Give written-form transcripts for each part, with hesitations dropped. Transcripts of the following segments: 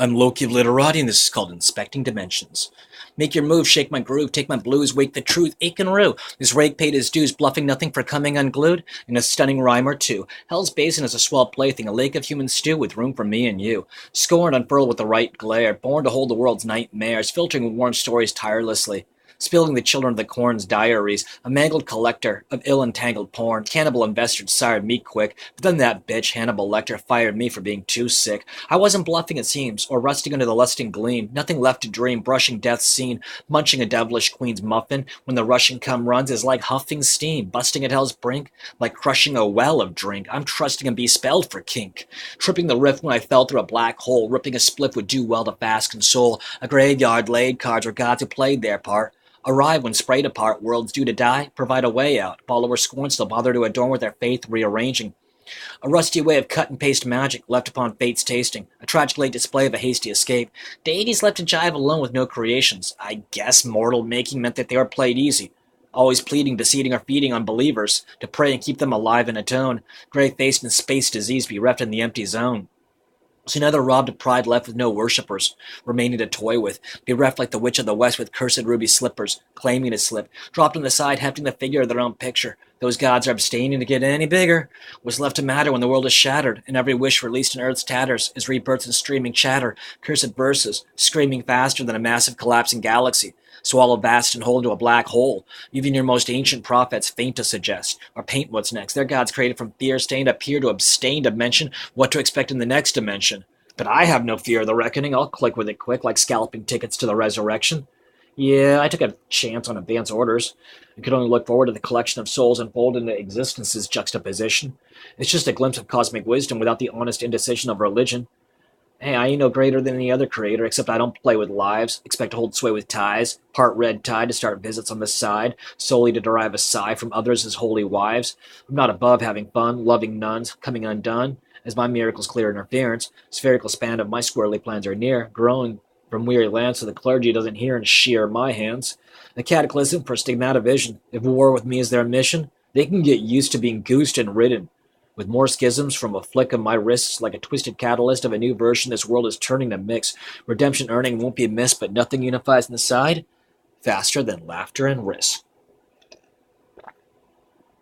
I'm Loki Literati, and this is called Inspecting Dimensions. Make your move, shake my groove, take my blues, wake the truth, ache and rue. This rake paid his dues, bluffing nothing for coming unglued, in a stunning rhyme or two. Hell's Basin is a swell plaything, a lake of human stew with room for me and you. Scorned, unfurled with the right glare, born to hold the world's nightmares, filtering warm stories tirelessly. Spilling the children of the corn's diaries, a mangled collector of ill-entangled porn, cannibal investor sired me quick, but then that bitch Hannibal Lecter fired me for being too sick. I wasn't bluffing it seems, or rusting under the lusting gleam, nothing left to dream, brushing death's scene, munching a devilish queen's muffin, when the rushing cum runs is like huffing steam, busting at hell's brink, like crushing a well of drink. I'm trusting and be spelled for kink, tripping the rift when I fell through a black hole, ripping a spliff would do well to fast console, a graveyard laid cards were gods who played their part. Arrive when sprayed apart, worlds due to die, provide a way out. Followers scorn still bother to adorn with their faith rearranging. A rusty way of cut and paste magic left upon fate's tasting. A tragic late display of a hasty escape. Deities left to jive alone with no creations. I guess mortal making meant that they were played easy. Always pleading, beseeding, or feeding on believers to pray and keep them alive and atone. Gray-faced and space disease bereft in the empty zone. So another robbed of pride left with no worshippers, remaining to toy with, bereft like the witch of the west with cursed ruby slippers, claiming to slip, dropped on the side, hefting the figure of their own picture. Those gods are abstaining to get any bigger. What's left to matter when the world is shattered, and every wish released in earth's tatters is rebirth in streaming chatter, cursed verses, screaming faster than a massive collapsing galaxy. Swallow vast and whole into a black hole. Even your most ancient prophets faint to suggest, or paint what's next. Their gods created from fear-stained appear to abstain to mention what to expect in the next dimension. But I have no fear of the reckoning. I'll click with it quick, like scalping tickets to the resurrection. Yeah, I took a chance on advance orders. I could only look forward to the collection of souls unfolded into existence's juxtaposition. It's just a glimpse of cosmic wisdom without the honest indecision of religion. Hey, I ain't no greater than any other creator, except I don't play with lives, expect to hold sway with ties, part red tide to start visits on the side, solely to derive a sigh from others as holy wives. I'm not above having fun, loving nuns, coming undone, as my miracles clear interference, spherical span of my squirrely plans are near, growing from weary lands so the clergy doesn't hear and shear my hands. A cataclysm for stigmatovision. If war with me is their mission, they can get used to being goosed and ridden. With more schisms from a flick of my wrists, like a twisted catalyst of a new version, this world is turning to mix. Redemption earning won't be missed, but nothing unifies in the side faster than laughter and risk.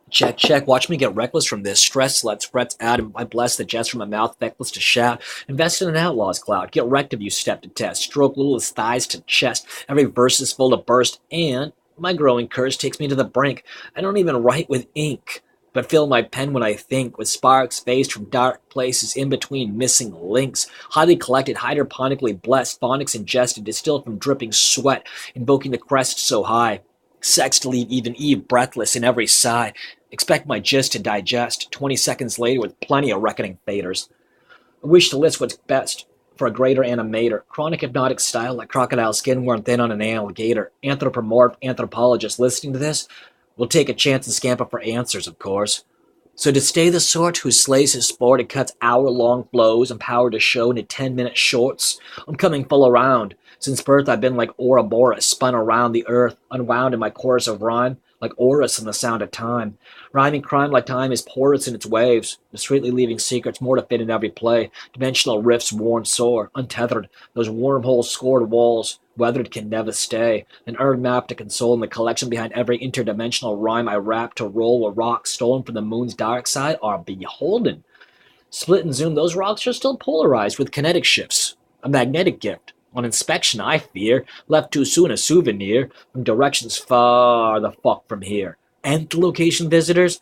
Check, check, watch me get reckless from this. Stress lets frets out, and I bless the jest from my mouth, feckless to shout. Invest in an outlaw's cloud. Get wrecked if you step to test. Stroke littlest thighs to chest. Every verse is full of burst, and my growing curse takes me to the brink. I don't even write with ink, but fill my pen when I think, with sparks phased from dark places in between missing links, highly collected, hydroponically blessed, phonics ingested, distilled from dripping sweat, invoking the crest so high. Sex to leave even Eve breathless in every sigh. Expect my gist to digest 20 seconds later with plenty of reckoning faders. I wish to list what's best for a greater animator. Chronic hypnotic style like crocodile skin worn thin on an alligator. Anthropomorph anthropologist listening to this will take a chance and scamper for answers, of course. So to stay the sort who slays his sport and cuts hour-long flows, empowered to show into 10-minute shorts, I'm coming full around. Since birth I've been like Ouroboros, spun around the earth, unwound in my chorus of rhyme, like Horus in the sound of time. Rhyming crime like time is porous in its waves, discreetly leaving secrets more to fit in every play. Dimensional rifts worn sore, untethered, those wormholes scored walls, weathered can never stay. An earned map to console in the collection behind every interdimensional rhyme I rap to roll a rock stolen from the moon's dark side are beholden. Split and zoom, those rocks are still polarized with kinetic shifts. A magnetic gift. On inspection, I fear, left too soon a souvenir from directions far the fuck from here. Nth location visitors?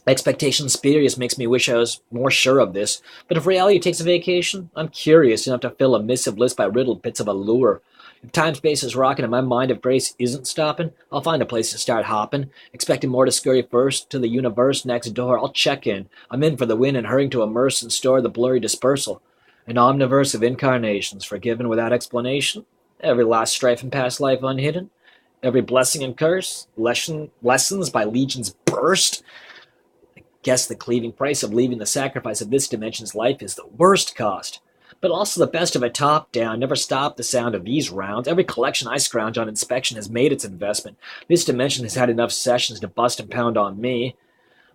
Expectation spurious makes me wish I was more sure of this, but if reality takes a vacation, I'm curious enough to fill a missive list by riddled bits of allure. If time-space is rocking and my mind of grace isn't stopping, I'll find a place to start hopping, expecting more to scurry first to the universe next door. I'll check in. I'm in for the win and hurrying to immerse and store the blurry dispersal. An omniverse of incarnations, forgiven without explanation, every last strife and past life unhidden, every blessing and curse, lessons by legions burst. I guess the cleaving price of leaving the sacrifice of this dimension's life is the worst cost, but also the best of a top-down. Never stop the sound of these rounds. Every collection I scrounge on inspection has made its investment. This dimension has had enough sessions to bust and pound on me.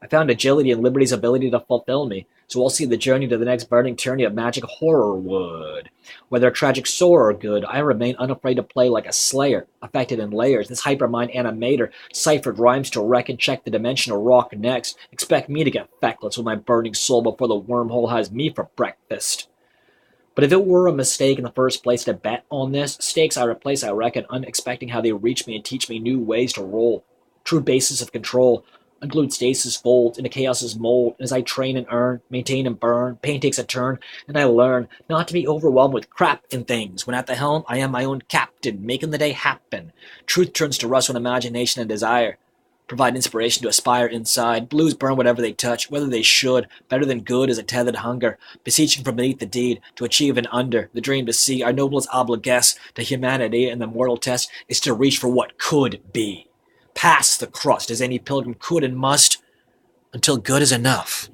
I found agility and liberty's ability to fulfill me. So I'll see the journey to the next burning tyranny of magic horror would. Whether tragic sore or good, I remain unafraid to play like a slayer, affected in layers. This hypermind animator ciphered rhymes to wreck and check the dimensional rock next. Expect me to get feckless with my burning soul before the wormhole has me for breakfast. But if it were a mistake in the first place to bet on this, stakes I replace, I reckon, unexpecting how they reach me and teach me new ways to roll. True basis of control. Unglued stasis folds into chaos's mold, and as I train and earn, maintain and burn, pain takes a turn, and I learn not to be overwhelmed with crap and things. When at the helm, I am my own captain, making the day happen. Truth turns to rust when imagination and desire provide inspiration to aspire inside. Blues burn whatever they touch, whether they should. Better than good is a tethered hunger, beseeching from beneath the deed to achieve and under. The dream to see our noblest obligess to humanity, and the mortal test is to reach for what could be. Past the crust as any pilgrim could and must, until good is enough.